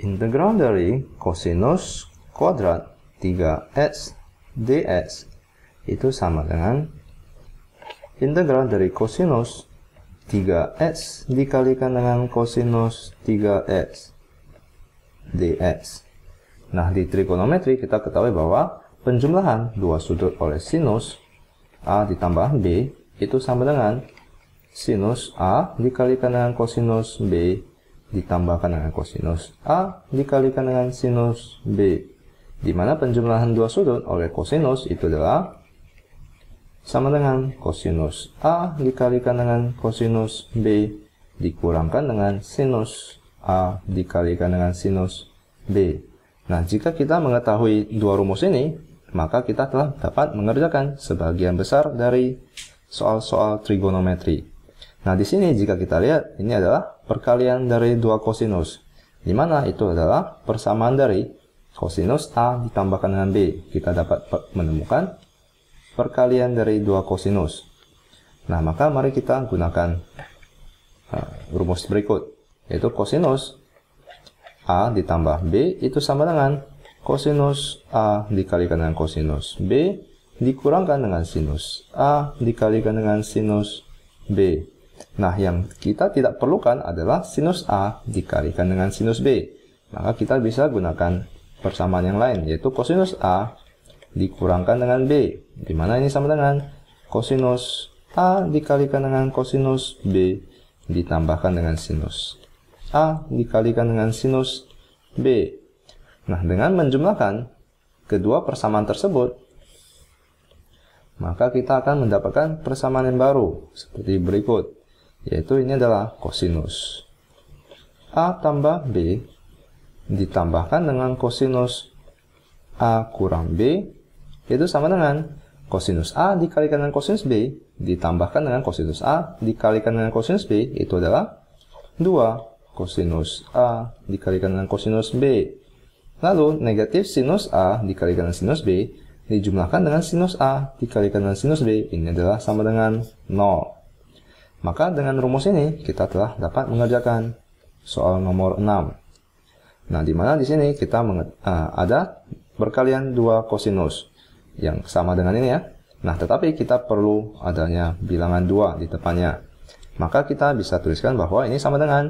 integral dari kosinus kuadrat 3x dx itu sama dengan integral dari kosinus 3x dikalikan dengan kosinus 3x dx. Nah, di trigonometri kita ketahui bahwa penjumlahan dua sudut oleh sinus A ditambah B itu sama dengan sinus A dikalikan dengan kosinus B ditambahkan dengan kosinus A dikalikan dengan sinus B, di mana penjumlahan dua sudut oleh kosinus itu adalah sama dengan kosinus A dikalikan dengan kosinus B dikurangkan dengan sinus A dikalikan dengan sinus B. Nah, jika kita mengetahui dua rumus ini, maka kita telah dapat mengerjakan sebagian besar dari soal-soal trigonometri. Nah, di sini jika kita lihat, ini adalah perkalian dari dua kosinus, di mana itu adalah persamaan dari kosinus A ditambahkan dengan B. Kita dapat menemukan perkalian dari dua kosinus. Nah, maka mari kita gunakan rumus berikut, yaitu kosinus A ditambah B itu sama dengan kosinus A dikalikan dengan kosinus B dikurangkan dengan sinus A dikalikan dengan sinus B. Nah, yang kita tidak perlukan adalah sinus A dikalikan dengan sinus B. Maka kita bisa gunakan persamaan yang lain, yaitu kosinus A dikurangkan dengan B, di mana ini sama dengan kosinus A dikalikan dengan kosinus B ditambahkan dengan sinus A dikalikan dengan sinus B. Nah, dengan menjumlahkan kedua persamaan tersebut, maka kita akan mendapatkan persamaan yang baru seperti berikut, yaitu ini adalah kosinus A tambah B ditambahkan dengan kosinus A kurang B itu sama dengan kosinus A dikalikan dengan kosinus B ditambahkan dengan kosinus A dikalikan dengan kosinus B itu adalah 2 kosinus A dikalikan dengan kosinus B. Lalu negatif sinus A dikalikan dengan sinus B dijumlahkan dengan sinus A dikalikan dengan sinus B, ini adalah sama dengan 0. Maka dengan rumus ini kita telah dapat mengerjakan soal nomor 6. Nah, di mana di sini kita ada perkalian dua kosinus yang sama dengan ini ya. Nah, tetapi kita perlu adanya bilangan 2 di depannya. Maka kita bisa tuliskan bahwa ini sama dengan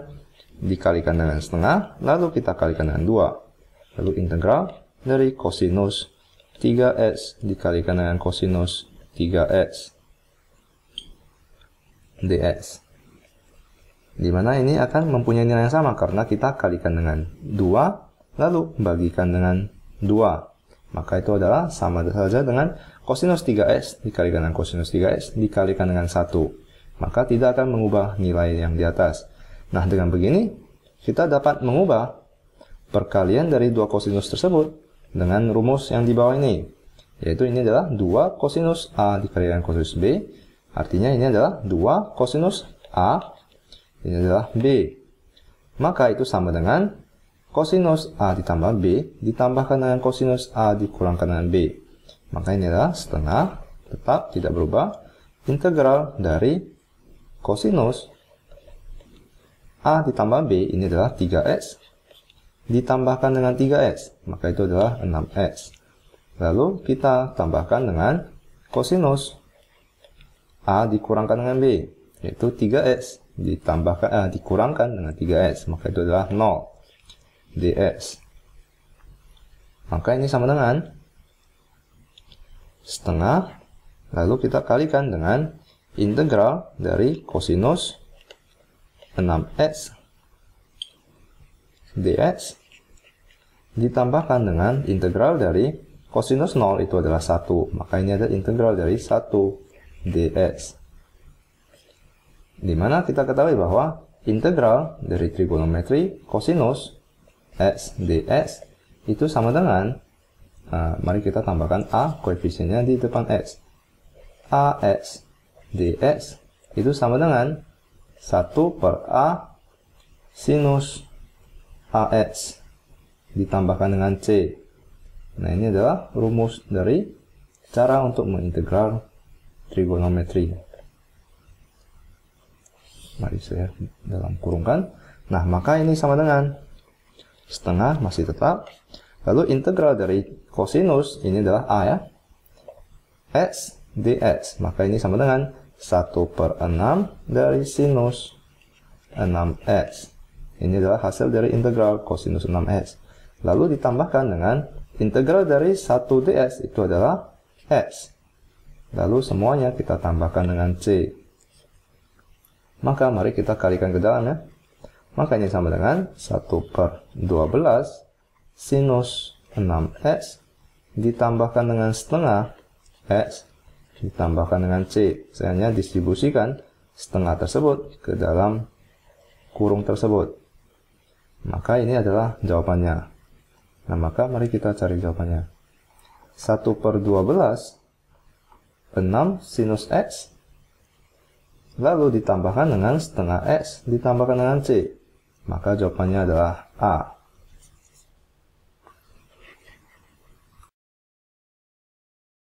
dikalikan dengan setengah, lalu kita kalikan dengan 2. Lalu integral dari kosinus 3x dikalikan dengan kosinus 3x dx, dimana ini akan mempunyai nilai yang sama karena kita kalikan dengan 2 lalu bagikan dengan 2, maka itu adalah sama saja dengan kosinus 3x dikalikan dengan kosinus 3x dikalikan dengan 1, maka tidak akan mengubah nilai yang di atas. Nah, dengan begini kita dapat mengubah perkalian dari dua kosinus tersebut dengan rumus yang di bawah ini, yaitu ini adalah 2 kosinus A dikalikan kosinus B. Artinya ini adalah 2 kosinus A, ini adalah B. Maka itu sama dengan kosinus A ditambah B ditambahkan dengan kosinus A dikurangkan dengan B. Maka ini adalah setengah, tetap tidak berubah, integral dari kosinus A ditambah B, ini adalah 3x, ditambahkan dengan 3x, maka itu adalah 6x. Lalu kita tambahkan dengan kosinus A dikurangkan dengan B, yaitu 3x ditambahkan dikurangkan dengan 3x, maka itu adalah 0 dx. Maka ini sama dengan setengah, lalu kita kalikan dengan integral dari kosinus 6x dx ditambahkan dengan integral dari kosinus 0 itu adalah 1, maka ini ada integral dari 1 dx, dimana kita ketahui bahwa integral dari trigonometri kosinus x dx itu sama dengan mari kita tambahkan a koefisiennya di depan x, ax dx itu sama dengan 1 per a sinus ax ditambahkan dengan c. Nah, ini adalah rumus dari cara untuk mengintegral trigonometri. Mari saya dalam kurungkan. Nah, maka ini sama dengan setengah masih tetap. Lalu integral dari kosinus ini adalah A ya. X dx. Maka ini sama dengan 1/6 dari sinus 6x. Ini adalah hasil dari integral kosinus 6x. Lalu ditambahkan dengan integral dari 1 dx itu adalah x. Lalu semuanya kita tambahkan dengan c. Maka mari kita kalikan ke dalam ya. Maka ini sama dengan 1/12 sinus 6x ditambahkan dengan setengah x ditambahkan dengan c. Saya hanya distribusikan setengah tersebut ke dalam kurung tersebut. Maka ini adalah jawabannya. Nah, maka mari kita cari jawabannya. 1/12 6 sinus x lalu ditambahkan dengan setengah x ditambahkan dengan c. Maka jawabannya adalah A.